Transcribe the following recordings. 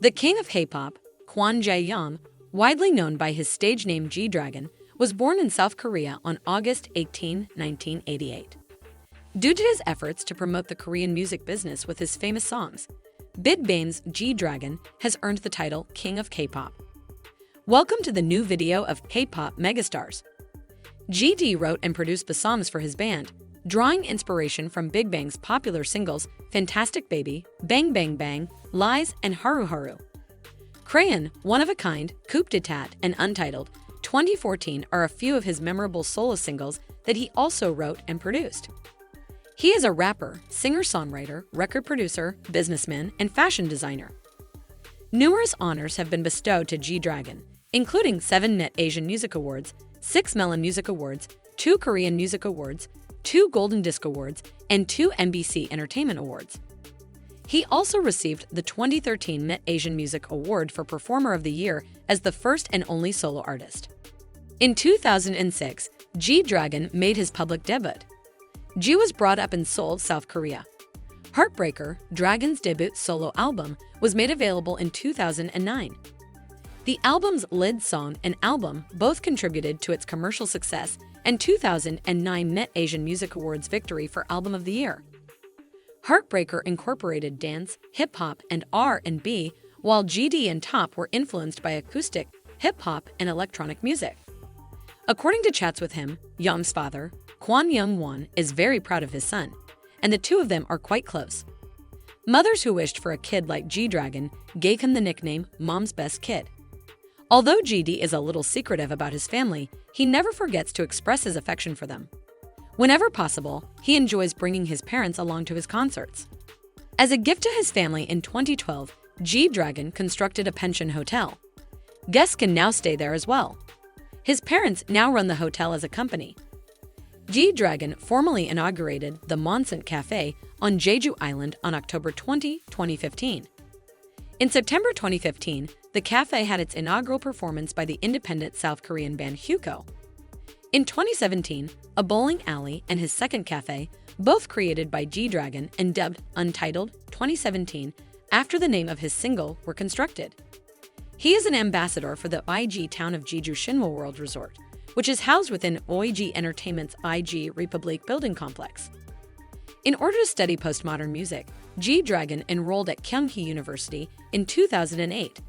The king of K-pop, Kwonjiyong, widely known by his stage name gdragon, was born in South Korea on August 18, 1988. Due to his efforts to promote the Korean music business with his famous songs, Bigbang's gdragon has earned the title King of K-pop. Welcome to the new video of KpopMegastars. GD wrote and produced the songs for his band, drawing inspiration from Bigbang's popular singles Fantastic Baby, Bang Bang Bang, Lies, and Haru Haru. Crayon, One of a Kind, Coup d'etat, and Untitled 2014 are a few of his memorable solo singles that he also wrote and produced. He is a rapper, singer-songwriter, record producer, businessman, and fashion designer. Numerous honors have been bestowed to gdragon, including 7 Net Asian Music Awards, 6 Melon Music Awards, 2 Korean Music Awards, 2 Golden Disc Awards, and 2 MBC Entertainment Awards. He also received the 2013 Net Asian Music Award for Performer of the Year as the first and only solo artist. In 2006, gdragon made his public debut. G was brought up in Seoul, South Korea. Heartbreaker, Dragon's debut solo album, was made available in 2009. The album's lead song and album both contributed to its commercial success and 2009 Net Asian Music Awards victory for Album of the Year. Heartbreaker incorporated dance, hip-hop, and R&B, while GD and Top were influenced by acoustic, hip-hop, and electronic music. According to chats with him, Young's father, Kwonjiyong, is very proud of his son, and the two of them are quite close. Mothers who wished for a kid like gdragon gave him the nickname Mom's Best Kid. Although GD is a little secretive about his family, he never forgets to express his affection for them. Whenever possible, he enjoys bringing his parents along to his concerts. As a gift to his family in 2012, gdragon constructed a pension hotel. Guests can now stay there as well. His parents now run the hotel as a company. gdragon formally inaugurated the Monson Cafe on Jeju Island on October 20, 2015. In September 2015, the cafe had its inaugural performance by the independent South Korean band Hugo. In 2017, a bowling alley and his second cafe, both created by gdragon and dubbed Untitled 2017 after the name of his single, were constructed. He is an ambassador for the IG town of Jeju Shinwo World Resort, which is housed within OIG Entertainment's IG Republic building complex. In order to study postmodern music, gdragon enrolled at Kyunghee University in 2008.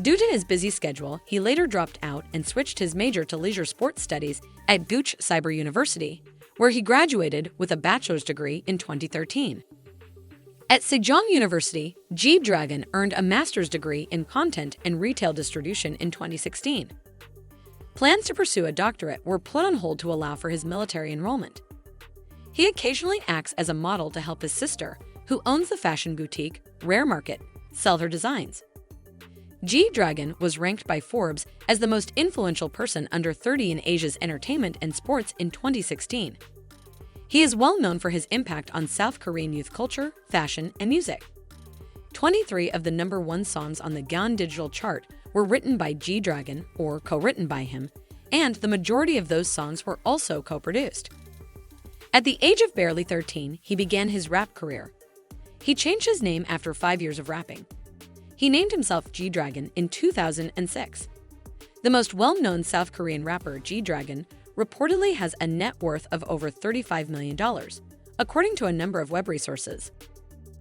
Due to his busy schedule, he later dropped out and switched his major to leisure sports studies at Gooch Cyber University, where he graduated with a bachelor's degree in 2013. At Sejong University, gdragon earned a master's degree in content and retail distribution in 2016. Plans to pursue a doctorate were put on hold to allow for his military enrollment. He occasionally acts as a model to help his sister, who owns the fashion boutique Rare Market, sell her designs. gdragon was ranked by Forbes as the most influential person under 30 in Asia's entertainment and sports in 2016. He is well known for his impact on South Korean youth culture, fashion, and music. 23 of the #1 songs on the Gaon digital chart were written by gdragon or co-written by him, and the majority of those songs were also co-produced. At the age of barely 13, he began his rap career. He changed his name after 5 years of rapping. He named himself gdragon in 2006. The most well-known South Korean rapper, gdragon, reportedly has a net worth of over $35 million, according to a number of web resources.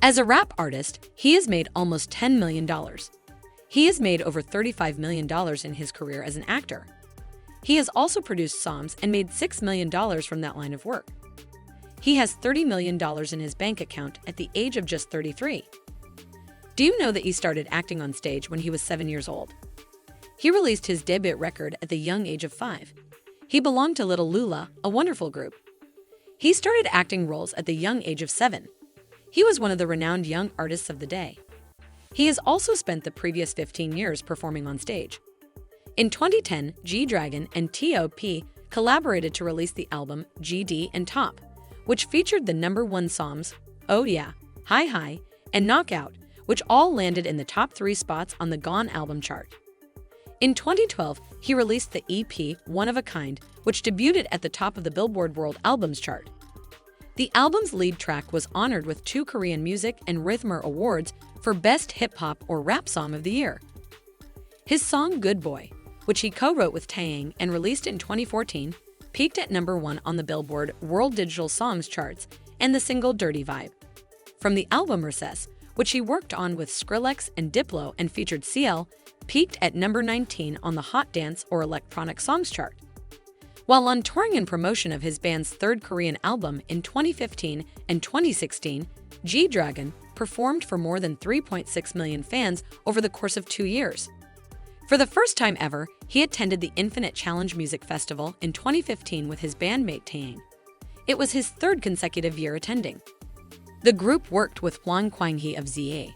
As a rap artist, he has made almost $10 million. He has made over $35 million in his career as an actor. He has also produced songs and made $6 million from that line of work. He has $30 million in his bank account at the age of just 33. Do you know that he started acting on stage when he was 7 years old? He released his debut record at the young age of 5. He belonged to Little Lula, a wonderful group. He started acting roles at the young age of 7. He was one of the renowned young artists of the day. He has also spent the previous 15 years performing on stage. In 2010, gdragon and T.O.P. collaborated to release the album GD and Top, which featured the #1 songs Oh Yeah, Hi Hi, and Knockout, which all landed in the top 3 spots on the Gone album chart. In 2012, he released the EP One of a Kind, which debuted at the top of the Billboard World Albums chart. The album's lead track was honored with 2 Korean Music and Rhythm Awards for Best Hip Hop or Rap Song of the Year. His song Good Boy, which he co-wrote with Taeyang and released in 2014, peaked at number 1 on the Billboard World Digital Songs charts, and the single Dirty Vibe from the album Recess, which he worked on with Skrillex and Diplo and featured CL, peaked at number 19 on the Hot Dance or Electronic Songs chart. While on touring and promotion of his band's 3rd Korean album in 2015 and 2016, gdragon performed for more than 3.6 million fans over the course of 2 years. For the first time ever, he attended the Infinite Challenge Music Festival in 2015 with his bandmate Taeyang. It was his 3rd consecutive year attending. The group worked with Hwang Kwang-hee of ZA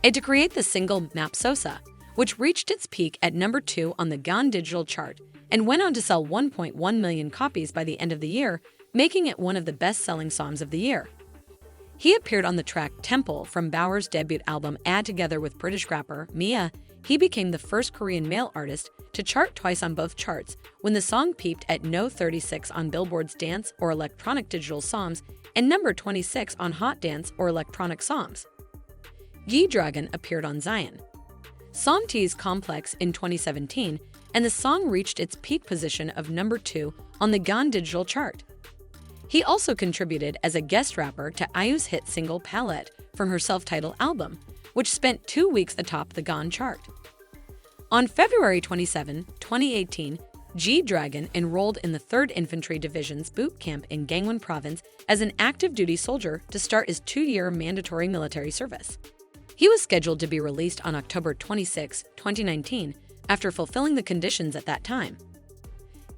to create the single Mapsosa, which reached its peak at number 2 on the GAN digital chart and went on to sell 1.1 million copies by the end of the year, making it one of the best-selling songs of the year. He appeared on the track Temple from Bauer's debut album together with British rapper Mia. He became the first Korean male artist to chart twice on both charts when the song peaked at No. 36 on Billboard's Dance or Electronic Digital Songs and number 26 on Hot Dance or Electronic Songs. gdragon appeared on Zion Somtee's Complex in 2017, and the song reached its peak position of number 2 on the GAN digital chart. He also contributed as a guest rapper to IU's hit single Palette from her self-titled album, which spent 2 weeks atop the GAN chart. On February 27, 2018, gdragon enrolled in the 3rd Infantry Division's boot camp in Gangwon Province as an active-duty soldier to start his 2-year mandatory military service. He was scheduled to be released on October 26, 2019, after fulfilling the conditions at that time.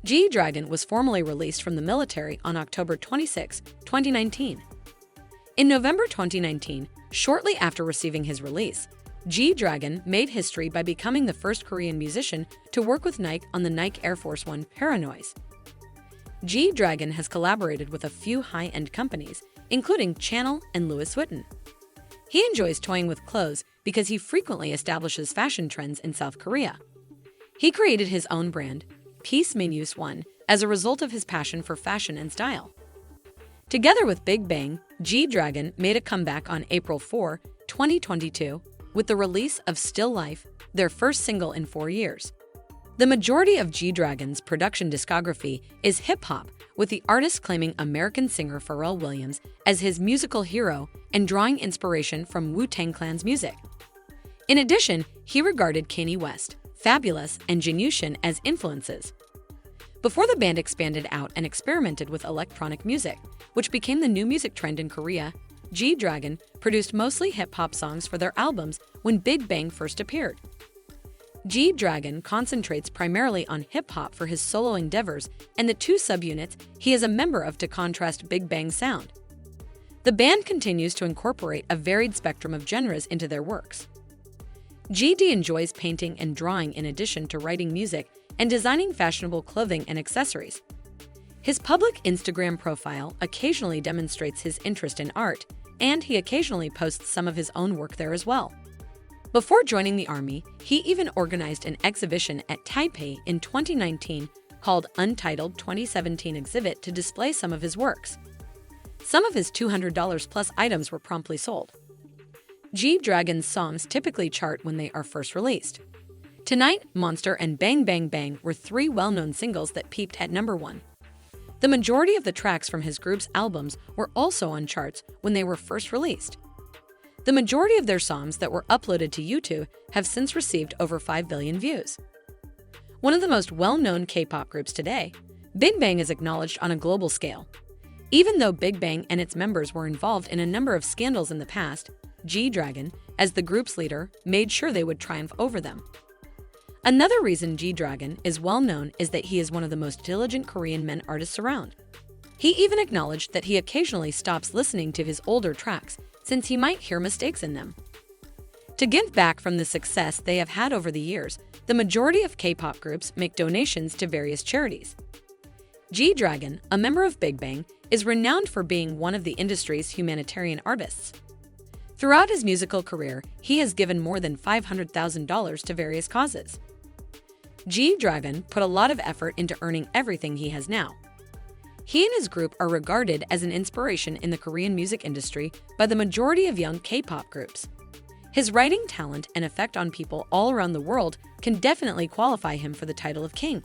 gdragon was formally released from the military on October 26, 2019. In November 2019, shortly after receiving his release, gdragon made history by becoming the first Korean musician to work with Nike on the Nike Air Force One Paranoise. gdragon has collaborated with a few high-end companies, including Chanel and Louis Vuitton. He enjoys toying with clothes because he frequently establishes fashion trends in South Korea. He created his own brand, Peace Menus One, as a result of his passion for fashion and style. Together with Bigbang, gdragon made a comeback on April 4, 2022, with the release of Still Life, their first single in 4 years. The majority of gdragon's production discography is hip-hop, with the artist claiming American singer Pharrell Williams as his musical hero and drawing inspiration from Wu-Tang Clan's music. In addition, he regarded Kanye West, Fabulous, and Jin as influences. Before the band expanded out and experimented with electronic music, which became the new music trend in Korea, gdragon produced mostly hip-hop songs for their albums when Bigbang first appeared. gdragon concentrates primarily on hip-hop for his solo endeavors and the 2 subunits he is a member of to contrast Bigbang's sound. The band continues to incorporate a varied spectrum of genres into their works. GD enjoys painting and drawing in addition to writing music and designing fashionable clothing and accessories. His public Instagram profile occasionally demonstrates his interest in art, and he occasionally posts some of his own work there as well. Before joining the army, he even organized an exhibition at Taipei in 2019 called Untitled 2017 Exhibit to display some of his works. Some of his $200 plus items were promptly sold. gdragon's songs typically chart when they are first released. Tonight, Monster, and Bang Bang Bang were 3 well-known singles that peaked at number 1. The majority of the tracks from his group's albums were also on charts when they were first released. The majority of their songs that were uploaded to YouTube have since received over 5 billion views. One of the most well-known K-pop groups today, Bigbang is acknowledged on a global scale. Even though Bigbang and its members were involved in a number of scandals in the past, gdragon, as the group's leader, made sure they would triumph over them. Another reason gdragon is well known is that he is one of the most diligent Korean men artists around. He even acknowledged that he occasionally stops listening to his older tracks since he might hear mistakes in them. To give back from the success they have had over the years, the majority of K-pop groups make donations to various charities. gdragon, a member of Bigbang, is renowned for being one of the industry's humanitarian artists. Throughout his musical career, he has given more than $500,000 to various causes. gdragon put a lot of effort into earning everything he has now. He and his group are regarded as an inspiration in the Korean music industry by the majority of young K-pop groups. His writing talent and effect on people all around the world can definitely qualify him for the title of king.